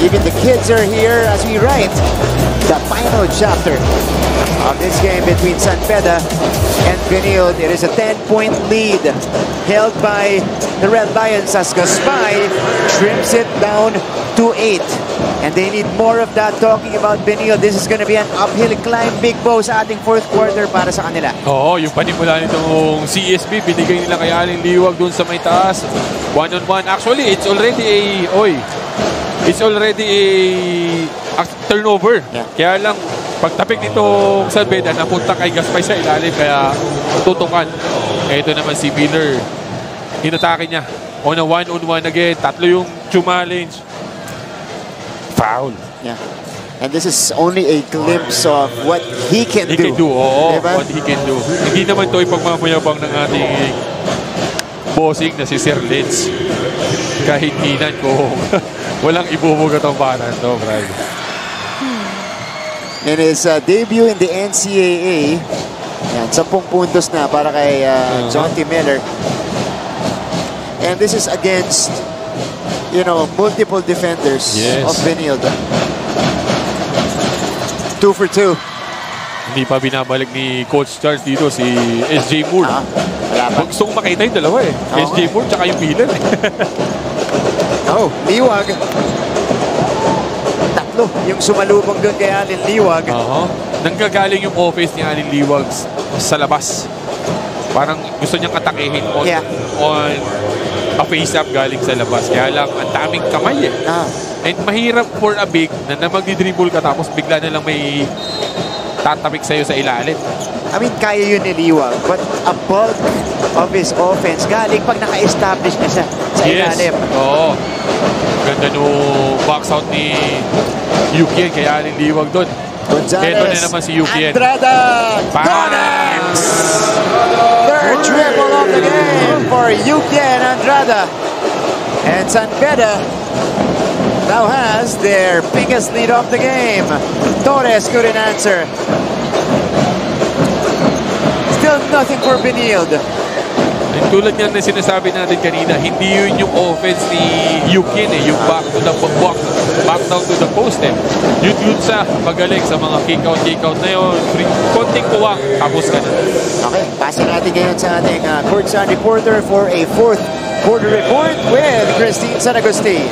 even the kids are here as we write the final chapter of this game between San Pedro and Benilde. It is a 10-point lead held by the Red Lions as Gaspay trims it down to 8. And they need more of that. Talking about Benilde, this is gonna be an uphill climb, Big Bo, sa ating fourth quarter para sa kanila. Oo, yung panimula nitong CSB, binigay nila kay Alin Liwag doon sa may taas. One-on-one. Actually, it's already a turnover. Yeah. Kaya lang, pagtapik nitong San Pedro, napunta kay Gaspay sa ilalim, kaya tutukan. Ito naman si Miller. Inatake niya. On a one-on-one again. Tatlo yung challenge. Foul. Yeah. And this is only a glimpse of what he can do. He can do, oo. Diba? What he can do. Hindi naman ito ipagmamayabang ng ating bossing na si Sir Lenz. Kahit hinan ko, walang ibubugat ang banan to, Brad. In his debut in the NCAA, yan, 10 puntos na para kay Jonty Miller. And this is against, you know, multiple defenders of Benilde. 2 for 2. Hindi pa binabalik ni Coach Charles dito si SJ Moore. Gusto kong makita yung dalawa eh. SJ Moore tsaka yung Miller. Liwag. Tatlo yung sumalubong doon kay Alin Liwag. Nanggagaling yung offense ni Alin Liwag sa labas. Parang gusto niyang atakehin on a face-up galing sa labas. Kaya lang, ang daming kamay eh. And mahirap for a big na magdi-dribble ka tapos bigla na lang may tatapik sa'yo sa ilalim. I mean, kaya yun ni Liwag. But a bulk of his offense galing pag naka-establish na siya sa ilalim. Oo. Ganda no box out ni Yukien kaya Alin Liwag doon. Gonzalez. Ito na naman si Yukien. Andrada. Donex! Third triple of the game for Yukien Andrada. And San Pedro now has their biggest lead of the game. Torres couldn't answer. Still nothing for Benilde. And tulad yan na sinasabi natin kanina, hindi yun yung offense ni Yukien eh, yung back down to the post eh. Yun sa magaling sa mga kick-out na yun. Konting kuwang, tapos ka na. Okay, pasin natin ngayon sa ating courtside reporter for a fourth quarter report with Christine San Agustin.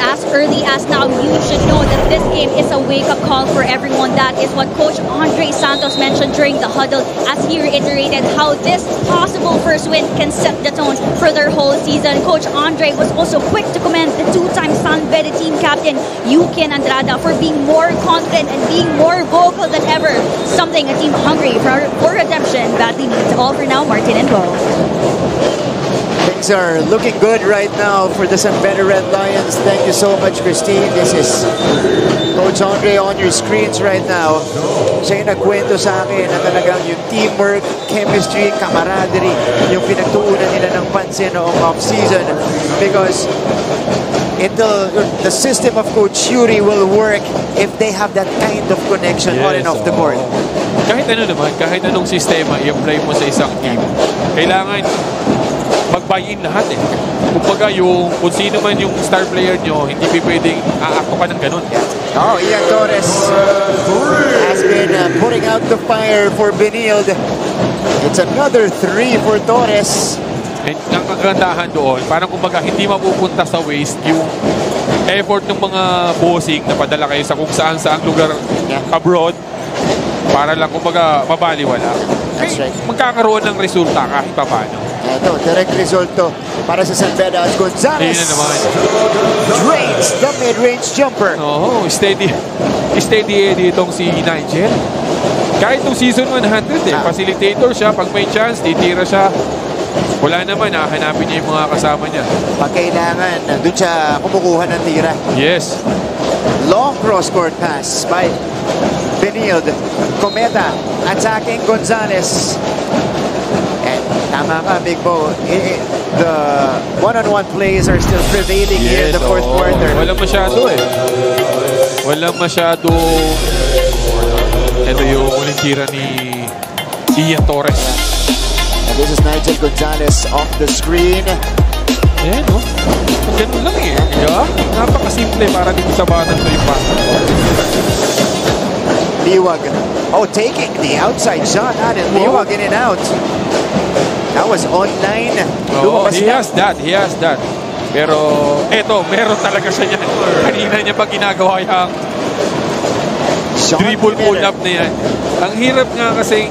As early as now, you should know that this game is a wake-up call for everyone. That is what Coach Andre Santos mentioned during the huddle as he reiterated how this possible first win can set the tone for their whole season. Coach Andre was also quick to commend the two-time San Pedro team captain Yukien Andrada for being more confident and being more vocal than ever. Something a team hungry for redemption badly needs. All for now, Martin and Bo. Things are looking good right now for the San Pedro Red Lions. Thank you so much, Christine. This is Coach Andre on your screens right now. Siya yung nagkwento sa akin na talagang yung teamwork, chemistry, camaraderie, yung pinagtuunan nila ng pansin noong off-season. Because the system of Coach Yuri will work if they have that kind of connection on and off the court. Kahit ano naman, kahit anong sistema i-apply mo sa isang team, kailangan mag-buy-in lahat eh. Kumbaga kung sino man yung star player nyo, hindi pwedeng aakto ka ng ganun. Ian Torres has been putting out the fire for Benilde. It's another 3 for Torres. And ang kagandahan doon, parang kumbaga hindi mapupunta sa waste yung effort ng mga bossing na padala kayo sa kung saan lugar abroad para lang kumbaga mabaliwala. That's right. Magkakaroon ng resulta kahit pa paano. Ito, direct resulto para sa San Pedro at Gonzalez. Ayun na naman. Drains the mid-range jumper. Steady ditong si Nigel. Kahit nung season 100 facilitator siya. Pag may chance, titira siya. Wala naman, hahanapin niya yung mga kasama niya. Pag kailangan, doon siya kumukuha ng tira. Yes. Long cross-court pass by Benilde. Cometa attacking Gonzalez. And tama ka, Big Bo. The one-on-one plays are still prevailing here in the fourth quarter. Walang masyado eh. Walang masyado. Ito yung uling tira ni Ian Torres. And this is Nigel Gonzalez off the screen. Ayan, no? Ganun lang eh. Yeah? Napakasimple para dito sa batang to yung basketball. Liwag. Oh, taking the outside shot. Liwag in and out. That was online. Oh, he has that. He has that. Pero, eto, meron talaga siya yan. Kanina niya pa ginagawa yung dribble pull-up na yan. Ang hirap nga kasi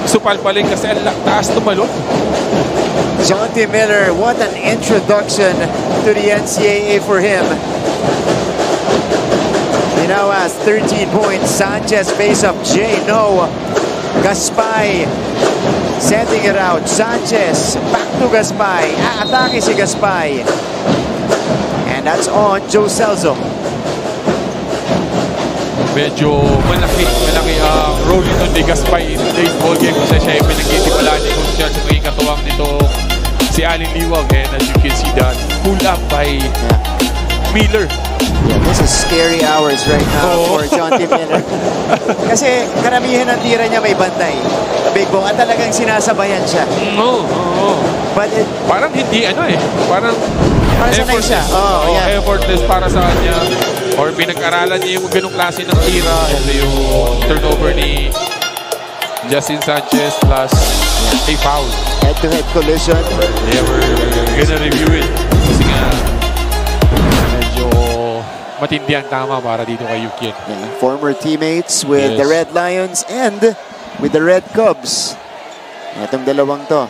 supalpalin kasi ang taas tumalon. Jonty Miller, what an introduction to the NCAA for him. He now has 13 points. Sanchez face up Jay. No. Gaspay sending it out. Sanchez back to Gaspay. Atake si Gaspay. And that's on Joe Celso. Medyo malaki ang role nito ni Gaspay in today's ball game kasi siya yung pinag-iitiwalaan ni Coach Charles sa maging katuwang nito si Alin Liwag. And as you can see that, pull up by Miller. Yeah, this is scary hours right now for Jonty Miller. Kasi karamihan ng tira niya may bantay. Big Bong, at talagang sinasabayan siya. But parang hindi parang effortless siya. Effortless para sa kanya. Or pinag-aralan niya yung ganung klase ng tira. Ito yung turnover ni Justin Sanchez plus a foul. Head-to-head collision. Yeah, we're gonna review it. Kasi nga, medyo matindi ang tama para dito kay Ukien. Yeah, former teammates with the Red Lions and with the Red Cubs. Itong dalawang to.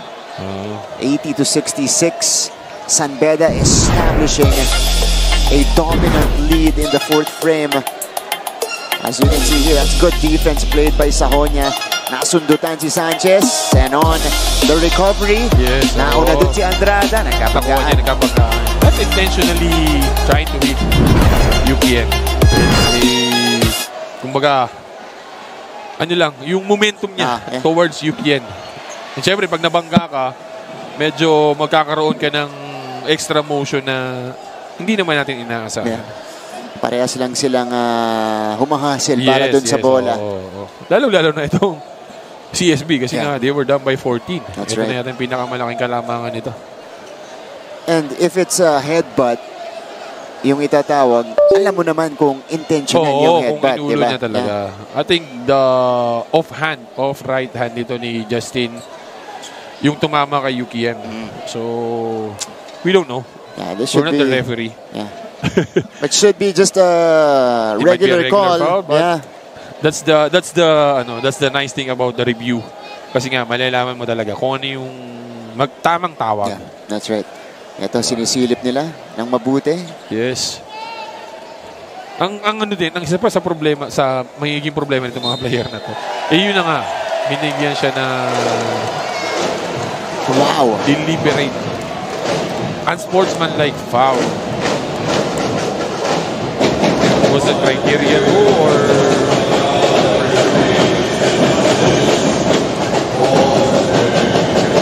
80-66. San Beda establishing a dominant lead in the fourth frame. As you can see here, that's good defense played by Sahonia. Nasundutan si Sanchez. And on the recovery, nauna dun si Andrada. Nagkapagkaan. That's intentionally trying to hit Ukien. Kumbaga, ano lang, yung momentum niya towards Ukien. And syempre, pag nabangga ka, medyo magkakaroon ka ng extra motion na hindi naman natin inaasahan. Parehas lang silang humahasil para dun sa bola. Lalo-lalo na itong CSB kasi nga they were down by 14. That's Ito right. na natin pinakamalaking kalamangan nito. And if it's a headbutt, yung itatawag, alam mo naman kung intentional yung headbutt, kung inulo niya talaga. I think the off right hand nito ni Justin, yung tumama kay Ukien. So, we don't know. We're not the referee. But should be just a regular call. But that's the nice thing about the review. Kasi nga malalaman mo talaga kung ano yung magtamang tawag. That's right. Ito sinisilip nila ng mabuti. Yes. Ang ano din, ang isa pa sa problema, sa magiging problema nitong mga player na to. Yun na nga, binigyan siya na deliberate, unsportsmanlike foul. Was that criteria or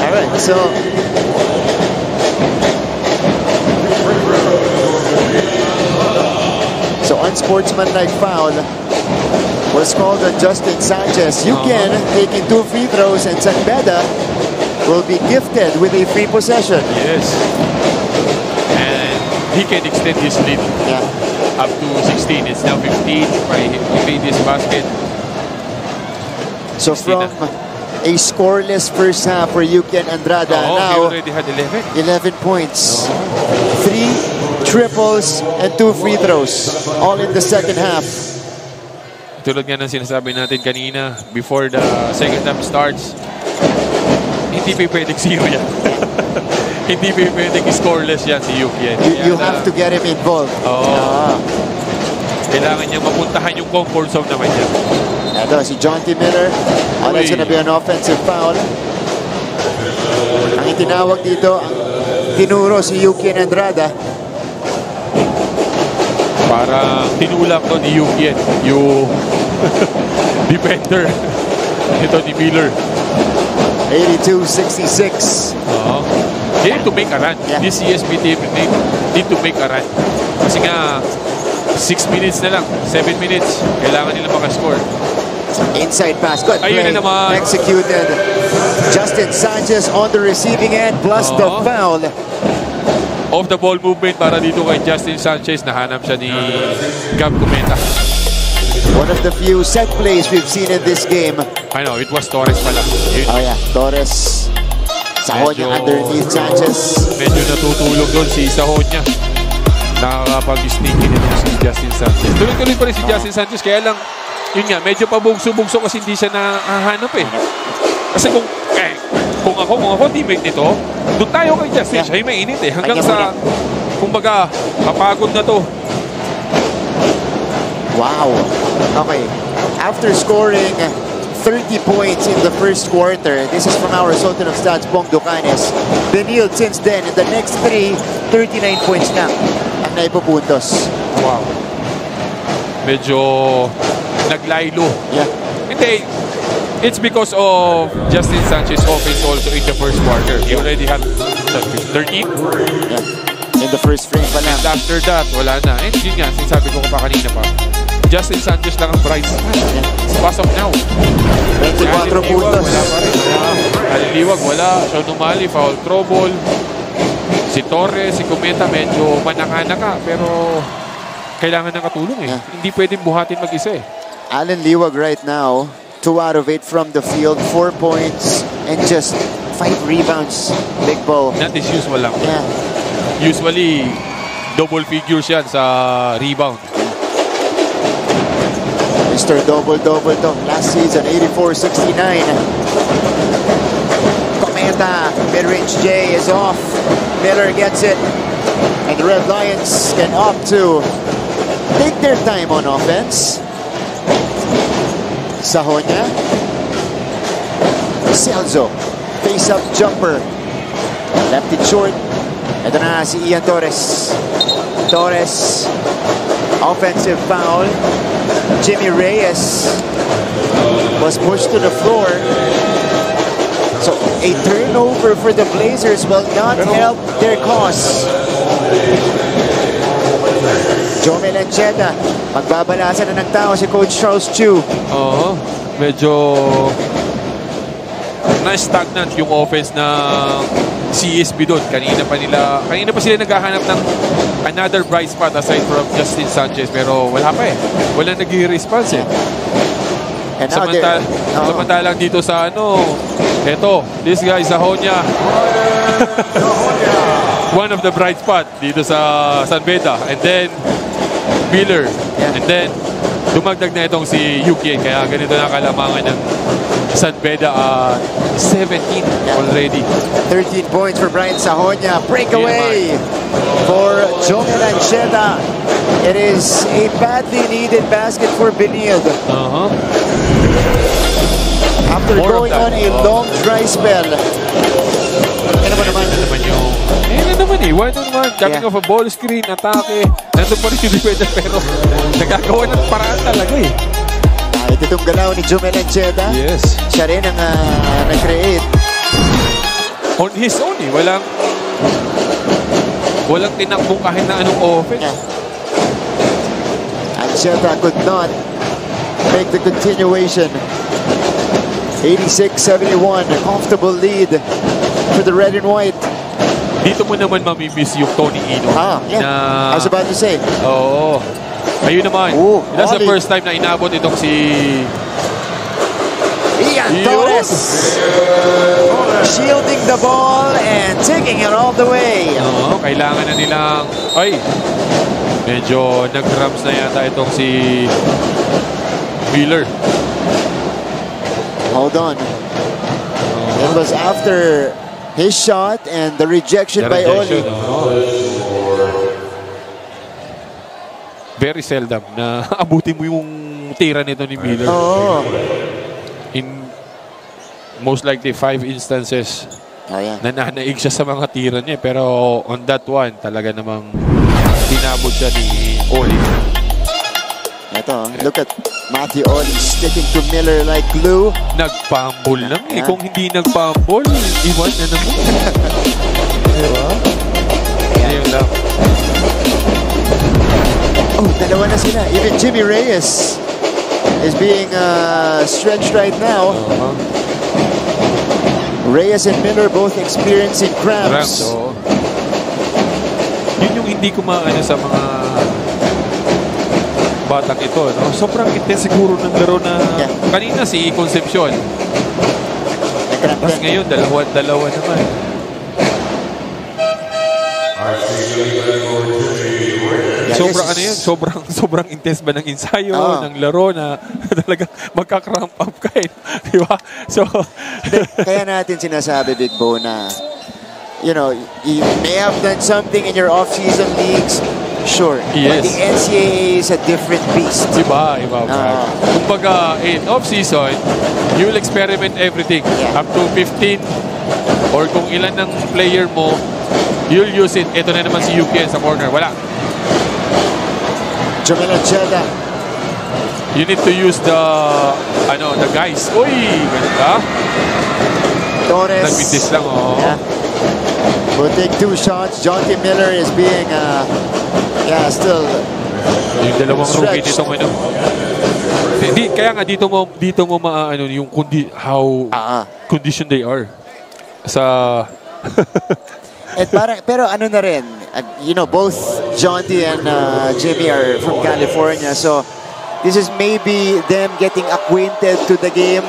alright, so unsportsmanlike foul was called on Justin Sanchez. Ukien taking 2 free throws and San Beda will be gifted with a free possession. Yes. And he can extend his lead up to 16. It's now 15 by he made this basket. So from a scoreless first half for Ukien Andrada, now he already had 11 points. 3 triples and 2 free throws, all in the second half. Tulad nga ng sinasabi natin kanina, before the second half starts, hindi pa pwedeng zero yan. Hindi pa pwedeng scoreless yan si Ukien. You have to get him involved. Kailangan niya mapuntahan yung comfort zone naman yan. Ito si Jonty Miller. That's gonna be an offensive foul. Ang itinawag dito, tinuro si Ukien Andrada. Parang tinulak to ni Ukien, yung defender ito ni Miller. 82-66. They need to make a run. This CSB team need to make a run. Kasi nga 6 minutes na lang, 7 minutes, kailangan nila makascore. Inside pass, good play, executed. Justin Sanchez on the receiving end, plus the foul. off-the-ball movement para dito kay Justin Sanchez. Nahanap siya ni Gab Cometa. One of the few set plays we've seen in this game. I know, it was Torres pala. Oh yeah, Torres. Sahonya underneath Sanchez. Medyo natutulog doon si Sahonya. Nakakapag-sneaky nito si Justin Sanchez. Tuloy-tuloy pa rin si Justin Sanchez. Kaya lang, yun nga, medyo pabugso-bugso kasi hindi siya nahahanap eh. Kasi kung ako teammate nito, doon tayo kay Justin. Siya ay mainit eh. Hanggang sa, kumbaga, kapagod na to. Wow. Okay. After scoring 30 points in the first quarter, this is from our Sultan of Stats, Bong Ducanes. Benilde since then, in the next 39 points na ang naipupuntos. Wow. Medyo naglaylo. Yeah. Hindi. It's because of Justin Sanchez offense also in the first quarter. He already had 13. Yeah. In the first frame pa lang. And after that, wala na. And yun nga, sinasabi ko pa kanina pa. Justin Sanchez lang ang bright spot. As of now. 24 puntos. Wala pa rin. Aliliwag, wala. Sean Umali, foul trouble. Si Torres, si Cometa, medyo manaka-naka. Pero kailangan ng katulong eh. Yeah. Hindi pwedeng buhatin mag-isa eh. Allen Liwag right now, 2 out of 8 from the field, 4 points, and just 5 rebounds. Big ball. That is usual lang. Yeah. Usually, double figures yan sa rebound. Mr. Double-double to. Last season, 84-69. Cometa, mid-range J is off. Miller gets it. And the Red Lions can opt to take their time on offense. Sahonya. Celso. Face-up jumper. Left it short. Ito na si Ian Torres. Torres. Offensive foul. Jimmy Reyes was pushed to the floor. So a turnover for the Blazers will not help their cause. Jomel Ancheta, magbabalasan na ng tao si Coach Charles Chu. Oo, medyo na-stagnant yung offense ng CSB doon. Kanina pa sila naghahanap ng another bright spot aside from Justin Sanchez, pero wala pa eh. Wala nag-i-response eh. And now Samantalang dito sa eto, this guy Sahonya. One of the bright spot dito sa San Beda. And then Miller. Yeah. And then dumagdag na itong si Yuki. Kaya ganito na kalamangan ng San Beda. 17 already. 13 points for Brian Sahonya. Breakaway for Jomel Ancheta. It is a badly needed basket for Benilde. After going on a long dry spell. Ano naman eh. Why naman? Coming off a ball screen, atake. Nandun pa rin yung defender pero nagagawa ng paraan talaga eh. Ito itong galaw ni Jomel Ancheta. Yes. Siya rin ang na-create. On his own eh. Walang tinakbong kahit na anong offense. Yeah. Ancheta could not make the continuation. 86-71, a comfortable lead for the red and white. Dito mo naman mamimiss yung Tony Ino. Yeah. I was about to say. Oo. Ayun naman. Ooh, that's the first time na inabot itong si Ian Torres. Shielding the ball and taking it all the way. Oo, kailangan na nilang medyo nag-ramps na yata itong si Miller. Hold on. It was after his shot and the rejection by Oli. Very seldom na abutin mo yung tira nito ni Miller. In most likely 5 instances, nananaig siya sa mga tira niya. Pero on that one, talaga namang dinabot siya ni Oli. Ito, look at Matthew Oli sticking to Miller like glue. Nagpambol lang eh. Kung hindi nagpambol, iwan na naman. Diba? Ayun lang. Oh, dalawa na sila. Even Jimmy Reyes is being stretched right now. Reyes and Miller both experiencing cramps. Yun yung hindi ko maano sa mga batang ito, no? Sobrang intense siguro ng laro na kanina si Concepcion. Tapos ngayon, dalawa naman. Sobrang intense ba ng ensayo, ng laro na talaga magka-cramp up ka eh. Di ba? So, kaya natin sinasabi, Big Bo, na you know, you may have done something in your off-season leagues. Sure. Yes. But the NCAA is a different beast. Iba. Kumbaga, in off-season, you'll experiment everything. Up to 15 or kung ilan ng player mo, you'll use it. Ito na naman si UPN sa corner. Wala. Jomel Ancheta. You need to use the guys. Uy! Ganda. Torres. Nagbitis lang, Yeah. We'll take 2 shots. Jonty Miller is being, still yung dalawang rookie nitong ano. Hindi, kaya nga dito mo yung how condition they are. Sa pero ano na rin, you know, both Jonty and Jimmy are from California, so this is maybe them getting acquainted to the game.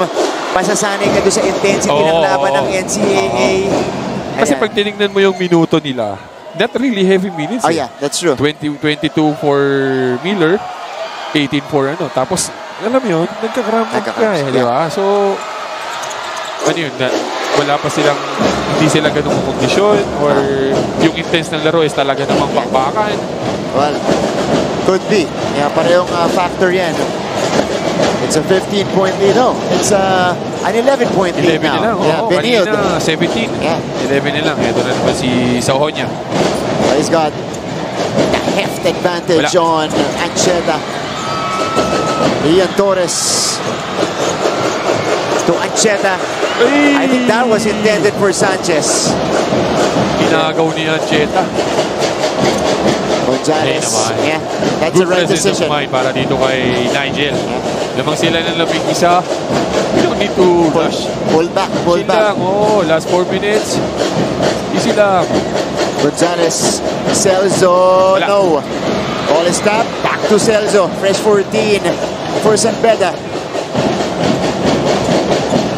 Pasasanay ka doon sa intensity ng laban ng NCAA. Kasi pag tinignan mo yung minuto nila, not really heavy minutes. Yeah, that's true. 22 for Miller, 18 for ano. Tapos, alam mo yun, nagka-cramp ka eh, di ba? So, ano yun, wala pa silang, hindi sila ganung kondisyon or yung intense ng laro is talaga namang bakbakan. Well, could be. Yeah, parehong factor yan. It's a 15-point lead. No, it's an 11-point lead 11 now. Nilang, Benilde. Kanina, 17. Yeah. 11 nilang. Ito na naman si Sahonia. Well, he's got the heft advantage on Ancheta. Ian Torres to Ancheta. I think that was intended for Sanchez. Pinagaw ni Ancheta. Gonzalez. Yeah, that's the right decision. Para dito kay Nigel. Lamang sila ng labing isa. We don't need to rush. Pull back. Last 4 minutes. Easy lang. Gonzalez. Celso. No. Ball is stopped. Back to Celso. Fresh 14 for San Beda.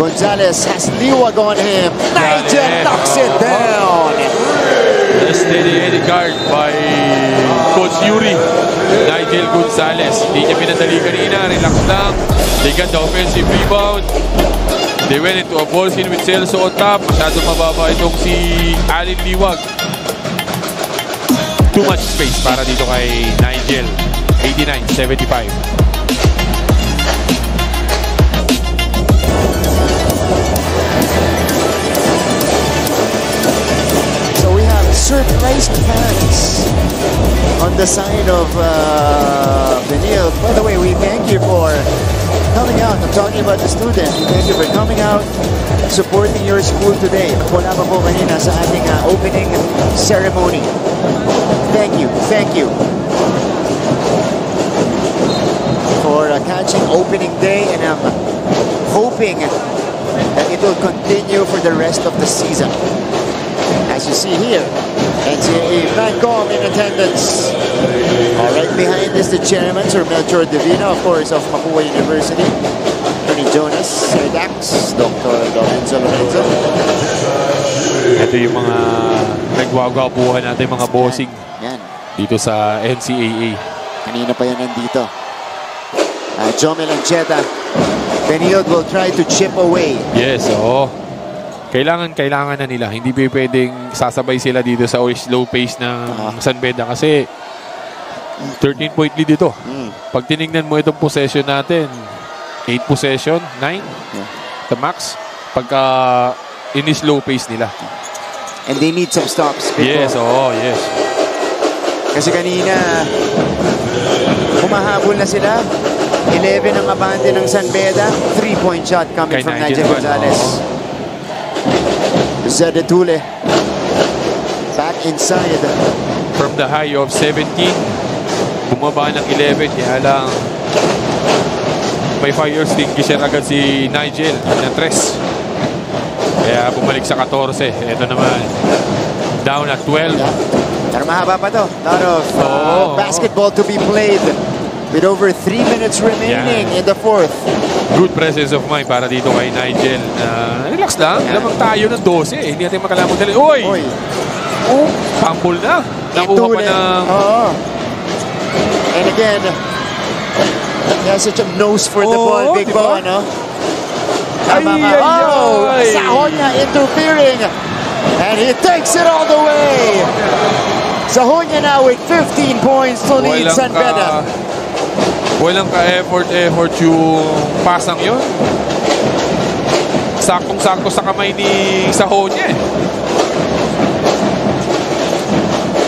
Gonzalez has Liwag on him. Nigel knocks it down. The steady guard by Coach Yuri. Nigel Gonzalez. Hindi niya pinadali kanina. Relax lang. They got the offensive rebound. They went into a ball scene with Celso on top. Masyadong mababa itong si Alin Liwag. Too much space para dito kay Nigel. 89-75. Surprised fans on the side of Benilde. By the way, we thank you for coming out. I'm talking about the students. We thank you for coming out, supporting your school today. Wala pa po kanina sa ating opening ceremony. Thank you for catching opening day, and I'm hoping that it will continue for the rest of the season. As you see here, NCAA Fancom in attendance. Right behind is the chairman, Sir Melchor Divina, of course, of Mapua University. Attorney Jonas, Sir Dax, Dr. Lorenzo. Ito yung mga nagwagabuhan natin, mga bossing dito sa NCAA. Kanina pa yan nandito. Jomel Ancheta. Benilde will try to chip away. Yes, Kailangan na nila. Hindi pwedeng sasabay sila dito sa slow pace ng San Beda kasi 13-point lead ito. Pag tinignan mo itong possession natin, 8 possession, 9, the max, pagka in-slow pace nila. And they need some stops. Yes, yes. Kasi kanina, humahabol na sila. 11 ang abante ng San Beda. 3-point shot coming from Nigel Gonzalez. Zadetule back inside. From the high of 17, bumaba ng 11. Kaya lang may fire extinguisher agad si Nigel na 3. Kaya bumalik sa 14. Ito naman down at 12. Pero mahaba pa to. Lot of basketball to be played with over 3 minutes remaining in the fourth. Good presence of mind para dito kay Nigel. Relax lang. Lamang tayo ng 12. Hindi natin makalamang dali. Oy! Fumble na. Nakuha pa ng... And again, he has such a nose for the ball, Big Bo, no? Sahonia interfering. And he takes it all the way. Sahonia now with 15 points to lead San Beda. Walang ka-effort yung pasang yun. Saktong-sakto sa kamay ni Sahonia.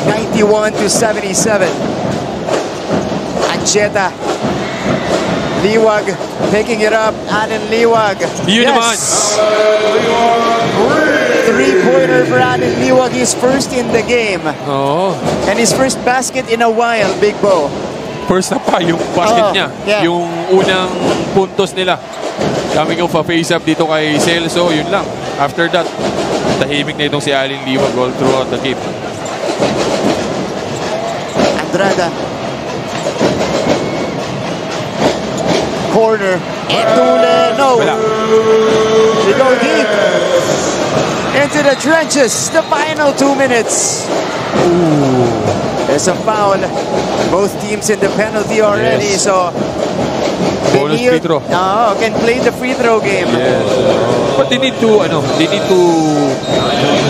91-77. Ancheta. Liwag picking it up. Alan Liwag. Yun naman. Three-pointer for Alan Liwag. He's first in the game. And his first basket in a while, Big Bo. First na pa yung basket niya. Yung unang puntos nila. Kami yung pa-face up dito kay Celso. Yun lang. After that, tahimik na itong si Alan Liwag all throughout the game. Andrada. Corner. Entule. No. They go deep. Into the trenches. The final 2 minutes. There's a foul. Both teams in the penalty already. So bonus free throw. Can play the free throw game. Yes. But they need to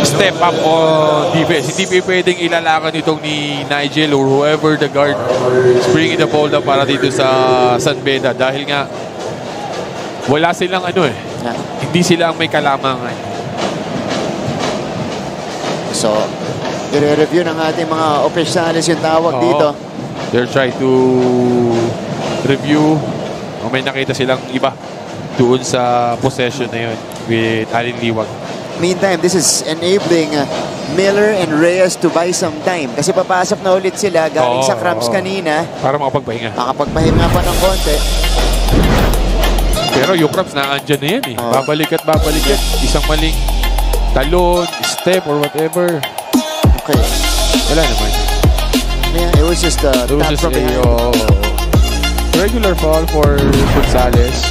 step up on defense. Hindi pwedeng ilalakan itong ni Nigel or whoever the guard is bringing the ball down para dito sa San Beda. Dahil nga wala silang hindi sila ang may kalamangan. So, i-review ng ating mga opisyalis yung tawag dito. They're trying to review. May nakita silang iba doon sa possession na yun with Alan Liwag. Meantime, this is enabling Miller and Reyes to buy some time. Kasi papasok na ulit sila galing sa cramps kanina. Para makapagpahinga. Makapagpahinga pa ng konti. Pero yung cramps naandyan na yan eh. Babalik at babalik yan. Isang maling talon, step or whatever. Okay. Wala naman. Yeah, it was just a tap from behind. Regular foul for Gonzalez.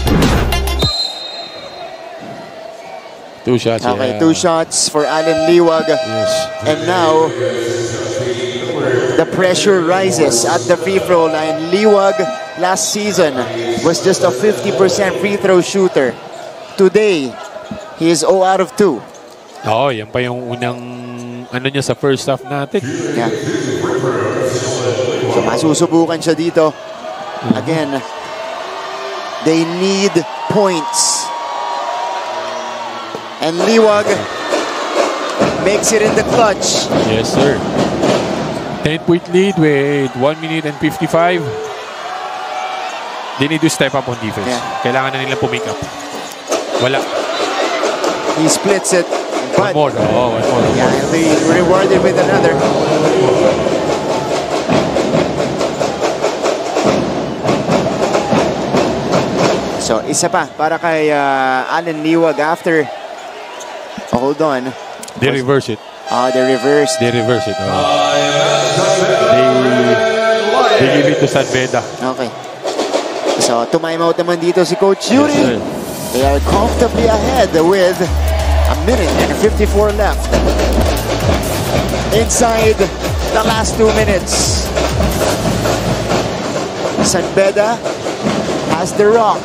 2 shots. Okay, 2 shots for Alan Liwag. Yes. And now, the pressure rises at the free throw line. Liwag last season was just a 50% free throw shooter. Today, he is 0 out of 2. Yan pa yung unang niya sa first half natin. Yeah. So masusubukan siya dito. Again, they need points. And Liwag makes it in the clutch. Yes, sir. 10-point lead with 1 minute and 55. They need to step up on defense. Kailangan na nilang pumick up. Wala. He splits it. But one more. Yeah, he'll be rewarded with another. So, isa pa para kay Alan Liwag after. Hold on. They reverse it. They reverse it. They give it to San Beda. Okay. So, tumimeout naman dito si Coach Yuri. Yes, they are comfortably ahead with a minute and 54 left. Inside the last 2 minutes. San Beda has the rock.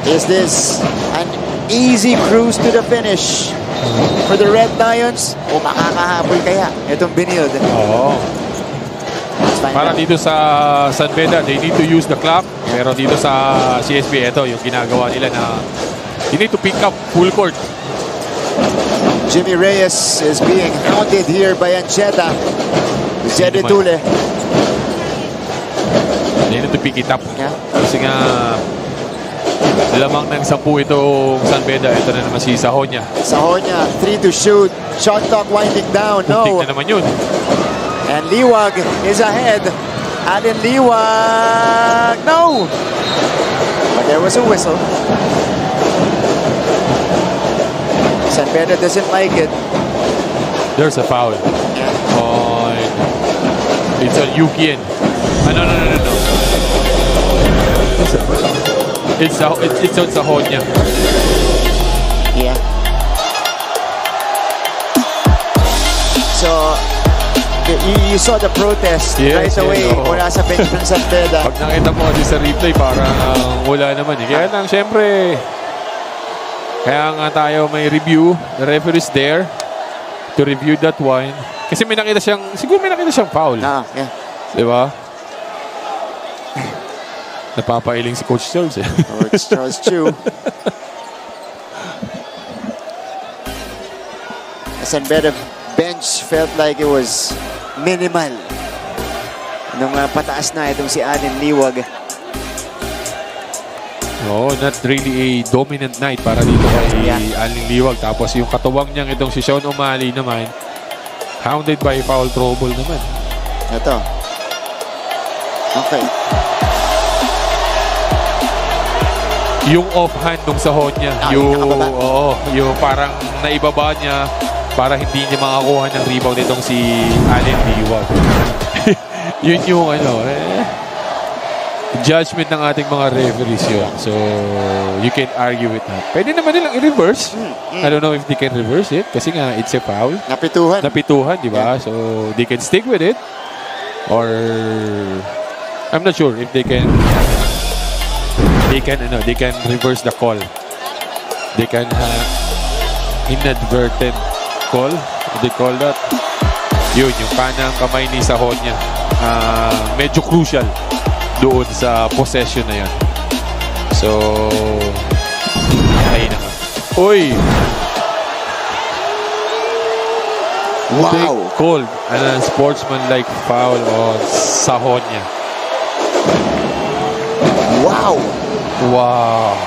Is this an easy cruise to the finish for the Red Lions? O makakahabol kaya itong Benilde? Para dito sa San Beda, they need to use the clock. Pero dito sa CSP, ito yung ginagawa nila na you need to pick up full court. Jimmy Reyes is being hounded here by Ancheta. Zede Tule. They need to pick it up. Kasi nga lamang ng 10 itong San Beda. Ito na naman si Sahonia. Sahonia, 3 to shoot. Shot clock winding down. No. Puntik na naman yun. And Liwag is ahead. Alan Liwag. No. But there was a whistle. San Beda doesn't like it. There's a foul. on... It's on Yukien. No. It's on Sahonya. Yeah. So, you saw the protest right away mula sa bench ng San Beda. Pag nakita mo kasi sa replay, parang wala naman eh. Kaya lang, syempre, kaya nga tayo may review. The referee is there to review that one. Kasi may nakita siyang, siguro may nakita siyang foul. Yeah. Diba? Napapailing si Coach Charles eh. Coach Charles Chu. San Beda bench felt like it was minimal nung pataas na itong si Allen Liwag. Not really a dominant night para dito kay Allen Liwag. Tapos yung katuwang niyang itong si Sean O'Malley naman, hounded by foul trouble naman. Ito. Okay. Yung offhand nung sahon niya, yung parang naibaba niya para hindi niya makakuha ng rebound itong si Allen Liwag. Yun yung judgment ng ating mga referees yun. So, you can argue with that. Pwede naman nilang i-reverse. I don't know if they can reverse it kasi nga it's a foul. Napituhan, di ba? Yeah. So, they can stick with it or I'm not sure if they can reverse the call. They can inadvertent call. They call that. Yun, yung panang kamay ni Sahonya. Medyo crucial doon sa possession na yun. So, ayun na nga. Uy! Wow! They called a sportsman-like foul on Sahonya. Wow! Wow!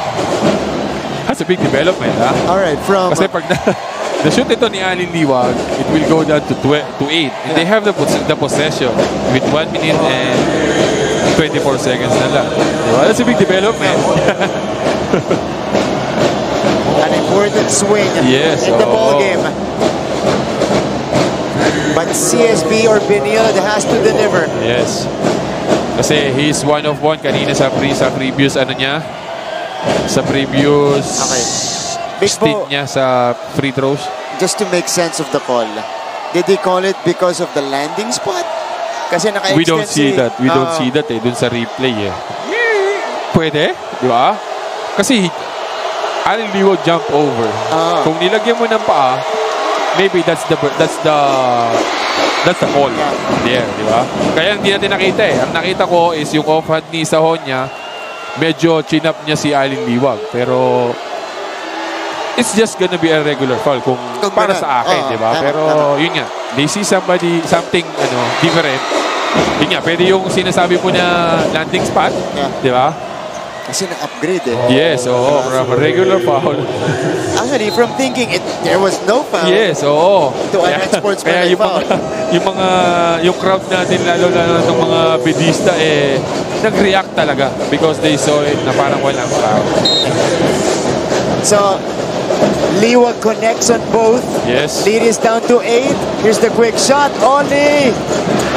That's a big development, ha? Alright, from... Kasi pag na-shoot ito ni Allen Liwag, it will go down to 8. And they have the possession with 1 minute and 24 seconds na lang. Diba? That's a big development. An important swing in the ball game. But CSB or Benilde has to deliver. Yes. Kasi he's 1 of 1 kanina sa previous sa previous stint niya sa free throws. Just to make sense of the call, did he call it because of the landing spot? Kasi we don't see that. We don't see that dun sa replay eh. Pwede, di ba? Kasi Allen Liwag jump over. Kung nilagyan mo ng paa, maybe that's the call there, di ba? Kaya hindi natin nakita eh. Ang nakita ko is yung offhand ni Sahonya, medyo chin-up niya si Allen Liwag. Pero it's just gonna be a regular foul kung para sa akin, di ba? Pero yun nga, they see something different. Yun nga, pwede yung sinasabi mo na landing spot, di ba? Kasi na-upgrade eh. Yes, from a regular foul. Actually, from thinking there was no foul. Yes, to an sportsman foul. Yung crowd natin, lalo ng mga bedista, nag-react talaga because they saw it na parang walang foul. So, Liwag connects on both. Yes. Lead is down to 8. Here's the quick shot. Oli!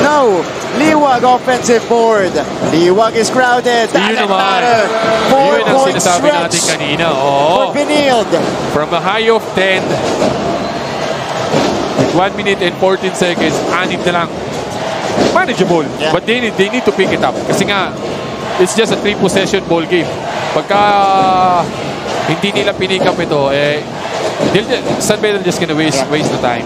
No! Liwag offensive board. Liwag is crowded. Yun naman. 4-point sinasabi natin stretch kanina. for Benilde. From a high of 10, with 1 minute and 14 seconds, 6 na lang. Manageable. Yeah. But they need to pick it up. Kasi nga, it's just a 3-possession ball game. Pagka hindi nila pinick up ito, San Beda just gonna waste the time.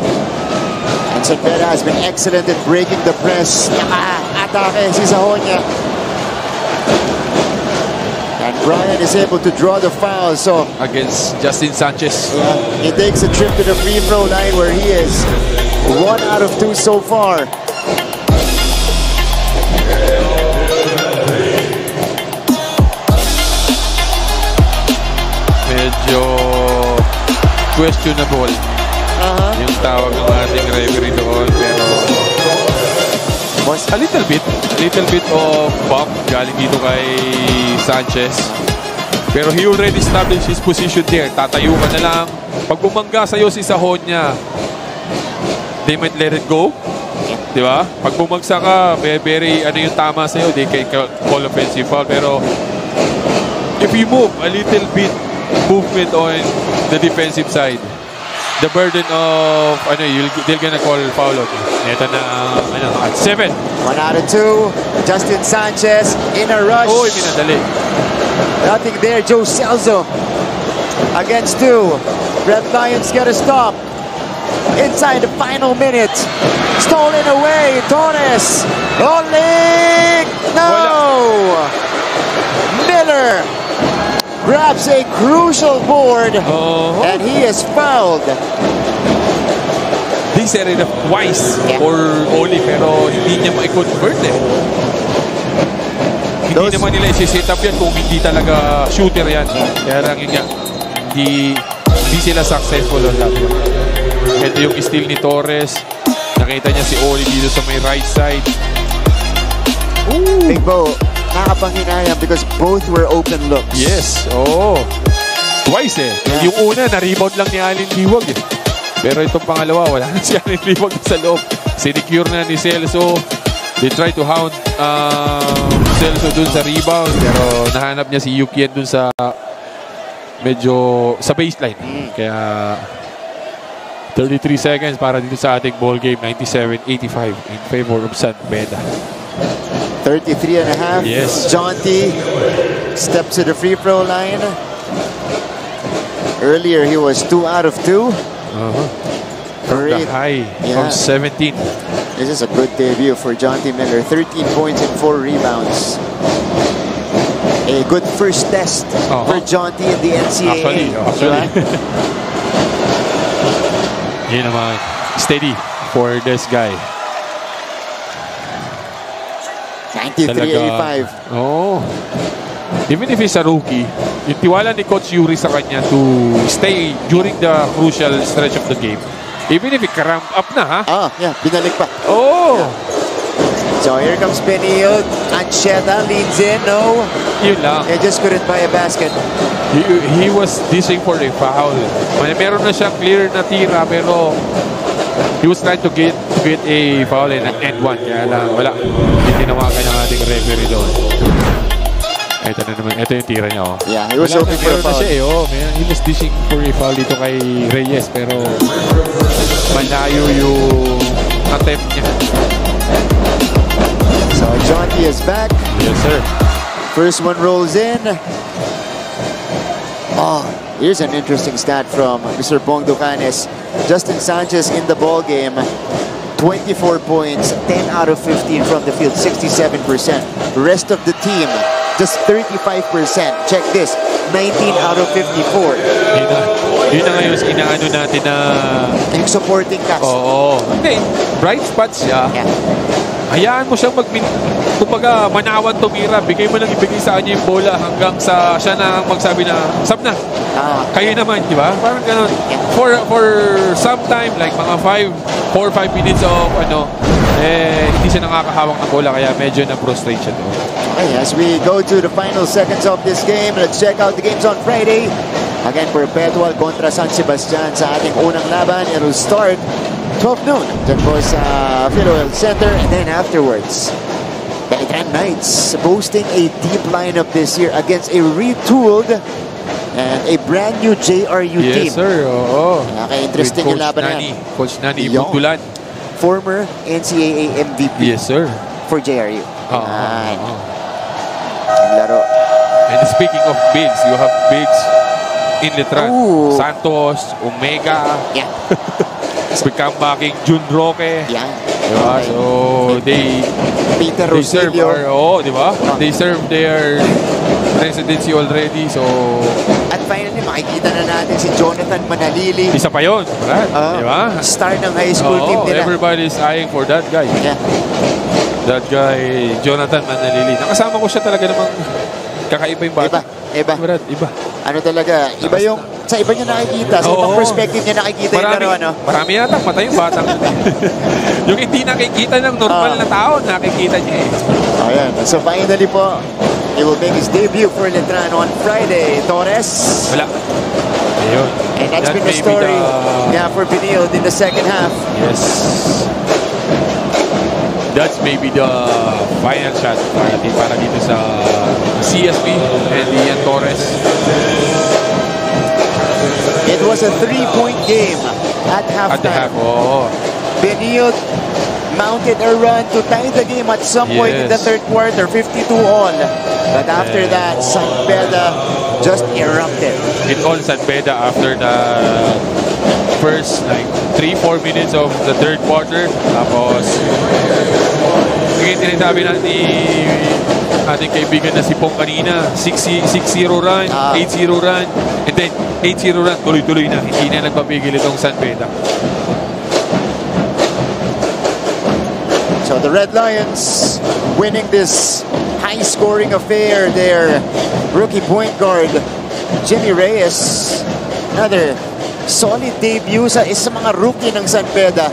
And San Beda has been excellent in breaking the press. Naka-atake si Sahonya. And Brian is able to draw the foul. So against Justin Sanchez. He takes a trip to the free throw line where he is 1 out of 2 so far. Medyo questionable yung tawag ng ating referee doon, pero a little bit of bump galing dito kay Sanchez, pero he already established his position there. Tatayo ka na lang. Pag bumangga sa'yo si Sahonya, they might let it go. Di ba? Pag bumagsak ka, very ano yung tama sa'yo, they can call offensive foul. Pero if you move a little bit, movement on the defensive side, the burden of they're gonna call foul on you. Ito na at 7. 1 out of 2. Justin Sanchez in a rush. Oh, minadali. Nothing there. Joe Celso against 2. Red Lions get a stop. Inside the final minute. Stolen away. Torres. Oleg. No. Miller grabs a crucial board. And he is fouled. They set it up twice for Oli, pero hindi niya ma-convert eh. Hindi naman nila isi-set up yan kung hindi talaga shooter yan. Kaya lang yun nga, hindi sila successful on that one. Ito yung steal ni Torres. Nakita niya si Oli dito sa may right side. Big Bo, nakapanghinayang because both were open looks. Yes, twice eh. Yung una, na-rebound lang ni Alin Liwag eh. Pero itong pangalawa, wala na si Alin Liwag sa loob. Sinecure na ni Celso. They try to hound Celso dun sa rebound. Pero nahanap niya si Yukien dun sa medyo sa baseline. Kaya 33 seconds para dito sa ating ball game. 97-85 in favor of San Beda. 33 and a half. Yes. Jonty steps to the free throw line. Earlier he was 2 out of 2. From the high, from 17. This is a good debut for Jonty Miller. 13 points and 4 rebounds. A good first test for Jonty in the NCAA. Actually. Yun naman, steady for this guy. 93-85. Even if he's a rookie, yung tiwala ni Coach Yuri sa kanya to stay during the crucial stretch of the game. Even if he cramp up na, ha? Binalik pa. So here comes Benilde. Ancheta leads in. No. Yun lang. They just couldn't buy a basket. He was dishing for a foul. Meron na siyang clear na tira, pero he was trying to get a foul and one. Kaya lang, wala. Hindi tinawagan ng ating referee doon. Ito na naman. Ito yung tira niya. Yeah, he was hoping for a foul. He was dishing for a foul dito kay Reyes, pero malayo yung attempt niya. So Jonty is back. Yes, sir. First one rolls in. Here's an interesting stat from Mr. Bong Ducanes. Justin Sanchez in the ball game. 24 points, 10 out of 15 from the field, 67%. Rest of the team, just 35%. Check this, 19 out of 54. Yun na ngayon, inaano natin na... Yung supporting cast. Hindi, bright spots siya. Hayaan mo siyang kumbaga, manawan tumira. Bigay mo lang ibigay sa kanya yung bola hanggang sa siya na magsabi na, sab na. Kayo naman, di ba? Parang ganun. For some time, like mga 4 or 5 minutes of hindi siya nakakahawak ng bola, kaya medyo na-frustrate siya doon. Okay, as we go to the final seconds of this game, let's check out the games on Friday. Again, Perpetual kontra San Sebastian sa ating unang laban. It will start 12 noon. Dyan po sa Philoel Center. And then afterwards, Beltran Knights boasting a deep lineup this year against a retooled and a brand new JRU team. Yes, sir. Nakaka-interesting yung laban na yan. Coach Nani Bundulan. Former NCAA MVP. Yes, sir. For JRU. Laro. And speaking of bigs, you have bigs in Letran. Santos, Omega. Yeah. Comebacking Jun Roque. Yeah. Diba? So, they serve They serve their residency already. So, at finally, makikita na natin si Jonathan Manalili. Isa pa yun. Diba? Star ng high school team nila. Everybody's eyeing for that guy. Yeah. That guy, Jonathan Manalili. Nakasama ko siya talaga namang kakaiba yung bata. Iba. Iba. Ano talaga? Iba yung sa iba niya nakikita. Sa ibang perspective niya nakikita yung laro. Marami yata matay yung batang. Yung hindi nakikita ng normal na tao, nakikita niya eh. Ayan. So finally po, he will make his debut for Letran on Friday. Torres. Wala. Ayun. And that's been the story for Benilde in the second half. Yes. that's maybe the final shot para dito sa CSP and Ian Torres. It was a 3-point game at halftime. At the half, oh. Benilde mounted a run to tie the game at some point in the third quarter, 52-all. But after that, San Beda just erupted. It all San Beda after the first like 3-4 minutes of the third quarter. Tapos, again, tinitabi na ni ating kaibigan na si Pong kanina, 6-0 run, 8-0 run, and then 8-0 run, tuloy-tuloy na. Hindi na nagpapigil itong San Beda. So the Red Lions winning this high-scoring affair. Their rookie point guard, Jimmy Reyes, another solid debut sa mga rookie ng San Beda.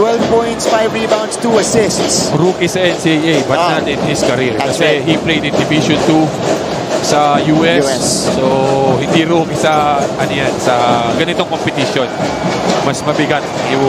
12 points, 5 rebounds, 2 assists. Rookie sa NCAA, but not in his career. Kasi he played in Division 2 sa US. So, hindi rookie sa, sa ganitong competition. Mas mabigat yung